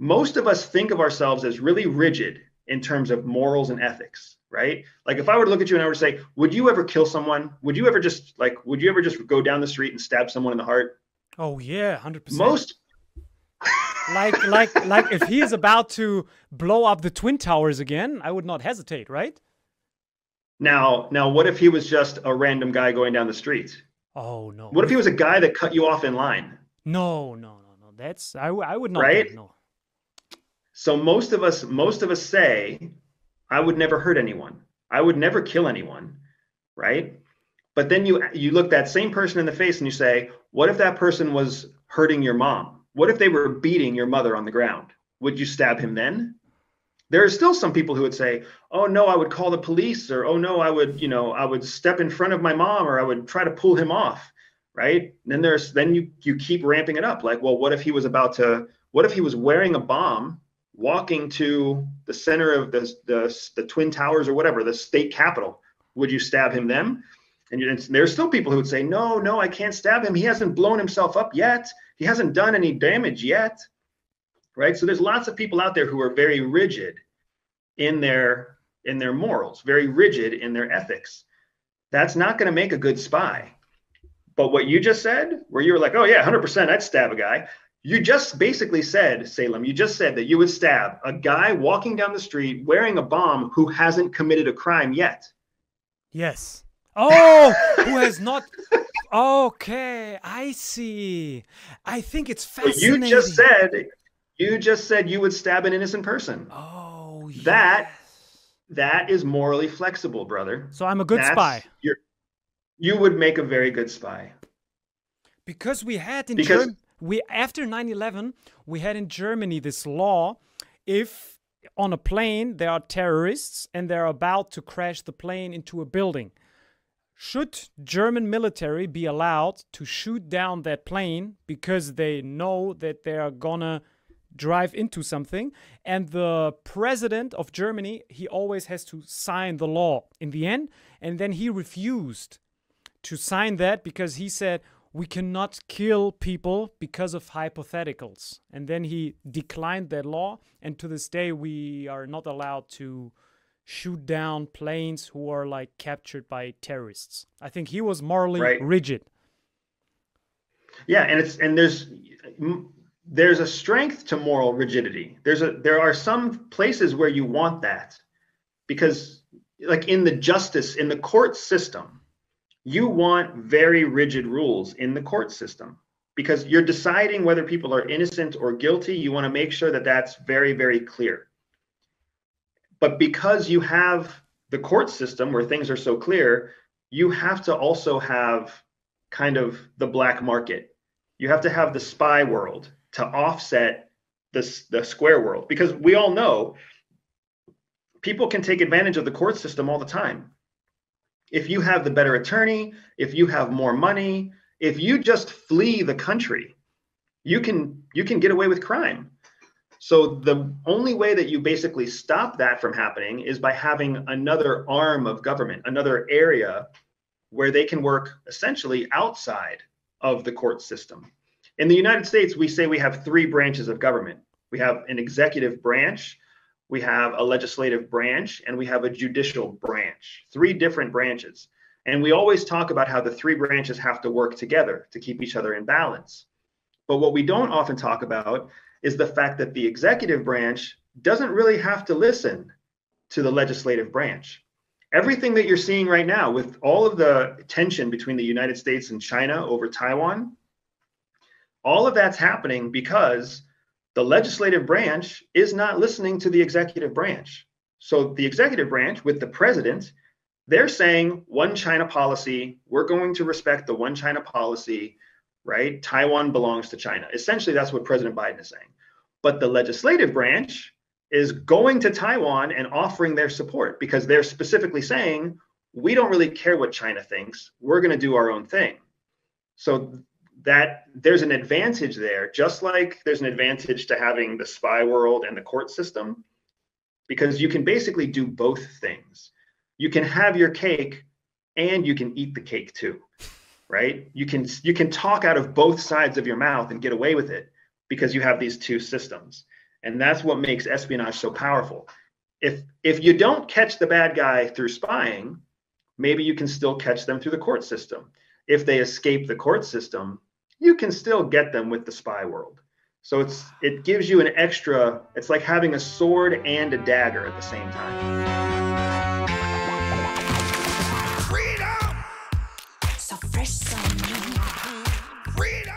most of us think of ourselves as really rigid in terms of morals and ethics, right? Like if I were to look at you and I were to say, would you ever kill someone? Would you ever just go down the street and stab someone in the heart? Oh yeah, 100%. Most Like if he is about to blow up the Twin Towers again, I would not hesitate, right? now, what if he was just a random guy going down the street? Oh no. What if he was a guy that cut you off in line, No, no, no, no. That's I would not do right? it. No. So most of us say, I would never hurt anyone. I would never kill anyone, right? But then you look that same person in the face and you say, what if that person was hurting your mom? What if they were beating your mother on the ground? Would you stab him then? There are still some people who would say, oh no, I would call the police, or oh no, I would step in front of my mom, or I would try to pull him off, right? And then you keep ramping it up. Like, well, what if he was wearing a bomb, walking to the center of the Twin Towers or whatever, the state capitol? Would you stab him then? And there's still people who would say, no, no, I can't stab him. He hasn't blown himself up yet. He hasn't done any damage yet, right? So there's lots of people out there who are very rigid in their morals, very rigid in their ethics. That's not going to make a good spy. But what you just said, where you were like, oh yeah, 100%, I'd stab a guy. You just basically said, Salem, you just said that you would stab a guy walking down the street wearing a bomb who hasn't committed a crime yet. Yes. Oh, who has not? Okay, I see. I think it's But fascinating. you just said you would stab an innocent person. Oh, That yes. that is morally flexible, brother. So I'm a good spy. You would make a very good spy. Because we had in Because we after 9/11, we had in Germany this law: if on a plane there are terrorists and they're about to crash the plane into a building, should German military be allowed to shoot down that plane because they know that they are gonna drive into something? And the president of Germany, he always has to sign the law in the end, and then he refused to sign that because he said we cannot kill people because of hypotheticals. And then he declined that law, and to this day we are not allowed to shoot down planes who are like captured by terrorists. I think he was morally right. rigid. Yeah, and there's a strength to moral rigidity. There are some places where you want that, because like in the court system, you want very rigid rules in the court system because you're deciding whether people are innocent or guilty. You want to make sure that that's very, very clear. But because you have the court system where things are so clear, you have to also have kind of the black market. You have to have the spy world to offset the square world, because we all know people can take advantage of the court system all the time. If you have the better attorney, if you have more money, if you just flee the country, you can get away with crime. So the only way that you basically stop that from happening is by having another arm of government, another area where they can work essentially outside of the court system. In the United States, we say we have three branches of government. We have an executive branch, we have a legislative branch, and we have a judicial branch, three different branches. And we always talk about how the three branches have to work together to keep each other in balance. But what we don't often talk about is the fact that the executive branch doesn't really have to listen to the legislative branch. Everything that you're seeing right now with all of the tension between the United States and China over Taiwan, all of that's happening because the legislative branch is not listening to the executive branch. So the executive branch with the president, they're saying one China policy, we're going to respect the one China policy, right? Taiwan belongs to China. Essentially, that's what President Biden is saying. But the legislative branch is going to Taiwan and offering their support because they're specifically saying, we don't really care what China thinks. We're going to do our own thing. So that there's an advantage there, just like there's an advantage to having the spy world and the court system, because you can basically do both things. You can have your cake and you can eat the cake too, right? You can talk out of both sides of your mouth and get away with it because you have these two systems. And that's what makes espionage so powerful. If you don't catch the bad guy through spying, maybe you can still catch them through the court system. If they escape the court system, you can still get them with the spy world. So it gives you an extra, it's like having a sword and a dagger at the same time. Freedom! So fresh, so new. Freedom!